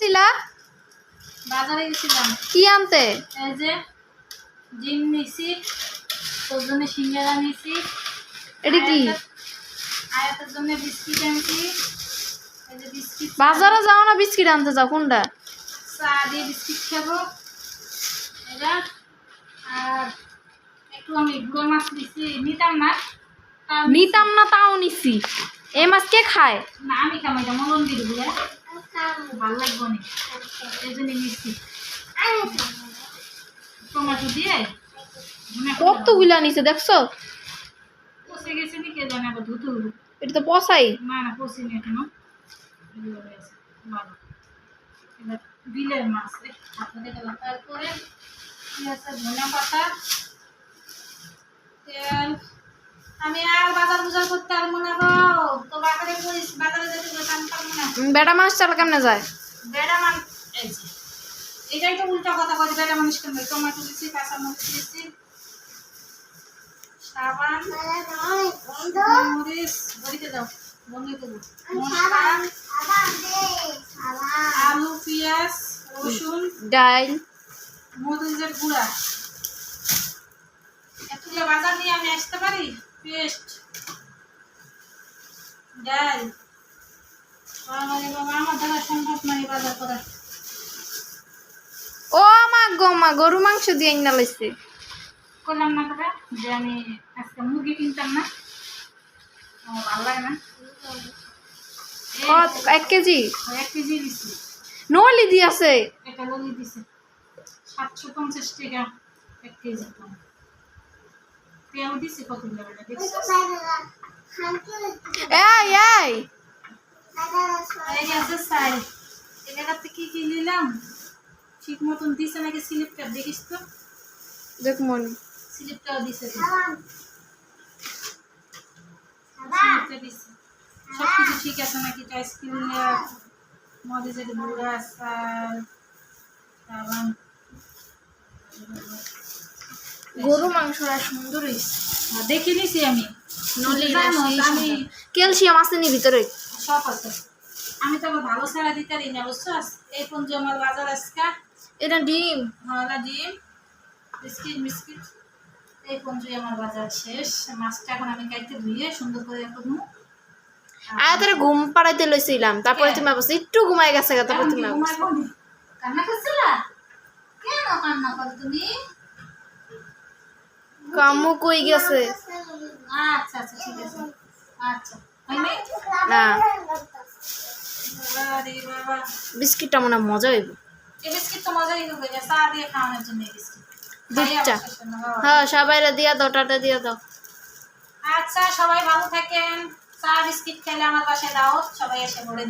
গেছিলা? বাজারে গেছিলাম। কি আনতে? এই যে ডিম নিছি, তোর জন্য সিঙ্গারা নিছি। এটা কি? আয়াতের জন্য বিস্কিট আনছি। এই যে বিস্কিট। বাজারে যাও না বিস্কিট আনতে যাও? কোনটা? চা দিয়ে বিস্কিট খাবো এটা। আর একটু আমি গুঁড়ো মাছ নিছি, নিতাম না তাও নিছি। এই মাছ কে খায়? না আমি খাবো, এটা মলন দিয়ে দেবো। ভালো লাগবো না, এই জন্য নিচ্ছি। টমেটো দিয়ে কতগুলা নিছে দেখছো? পচে গেছে নি কে জানে, আবার ধুতে হবে। এটা তো পচাই। না না পচিনি এখনো, এবার বিলের মাছ হাতে গেলাম। তারপরে কি আছে, ধনে পাতা, তেল। আমি আর বাজার বুজার করতে আর মনে গো, তো বাজারে যেতে যেতাম পারবো না। বেটা মাছ চাল কেমনে যায়? বেড়া মান এই যে এটাই তো উল্টা কথা কই, বেড়া মানুষ কেন? টমেটো দিছি, কাঁচা মরিচ দিছি, সাবান, মরিচ বড়িতে দাও, বন্ধ করবো, আলু, পেঁয়াজ, রসুন, ডাল, মরিচের গুঁড়া। এতগুলো বাজার নিয়ে আমি আসতে পারি? পেস্ট, ডাল, আমার দ্বারা সম্ভব নয় বাজার করা। ও মা গো মা, গরু মাংস দিয়ে না লাইছে। করলাম না তবে যে আমি আজকে মুরগি কিনতাম না, আমার ভালো লাগে না। 1 কেজি 1 কেজি দিছি। নলি দি আছে। এটা ললি দিছে 750 টাকা 1 কেজি। পেঁয়াজ দিছে কতগুলো বেটা দেখছিস? এই এই এই আছে সাই। এটাতে কি কি নিলাম ঠিক মতন দিছে নাকি স্লিপটা দেখিস তো? দেখ মনি স্লিপটাও দিছে তো। স্লিপটা দিছে। সব কিছু ঠিক আছে নাকি? আইসক্রিম মরিচের গুঁড়া, সাল, সাবান। গরু মাংসটা সুন্দর হইছে। দেখে নিছি আমি। আমি ক্যালসিয়াম আছে নি ভিতরে? সব আছে। আমি তো আবার ভালো ছাড়া দিতে পারি না, বুঝছস? এই পর্যন্ত আমার বাজার আজকা। এটা ডিম। হলা ডিম, বিস্কিট মিস্কিট, এই পর্যন্ত আমার বাজার শেষ। মাছটা এখন আমি কাইতে ধুয়ে সুন্দর করে রাখবো। আয়াতের ঘুম পাড়াইতে লইছিলাম, তারপরে তুমি বলছো একটু ঘুমাই গেছে, তারপর তুমি কান্না করছিলা? কেন কান্না করো তুমি? কামু কই গেছে? আচ্ছা আচ্ছা ঠিক আছে। আচ্ছা হইনি না, আরে বাবা, বিস্কিটটা মনে হয় মজা হইব। এই বিস্কিট তো মজাই হবে, যে চা দিয়ে খাওয়ানোর জন্য এই বিস্কিট। দুধটা হ্যাঁ সবাইরে দিয়া দাও, টাটা দিয়া দাও। আচ্ছা সবাই ভালো থাকেন। চা বিস্কিট খেলে আমার পাশে দাও, সবাই এসে পড়েন।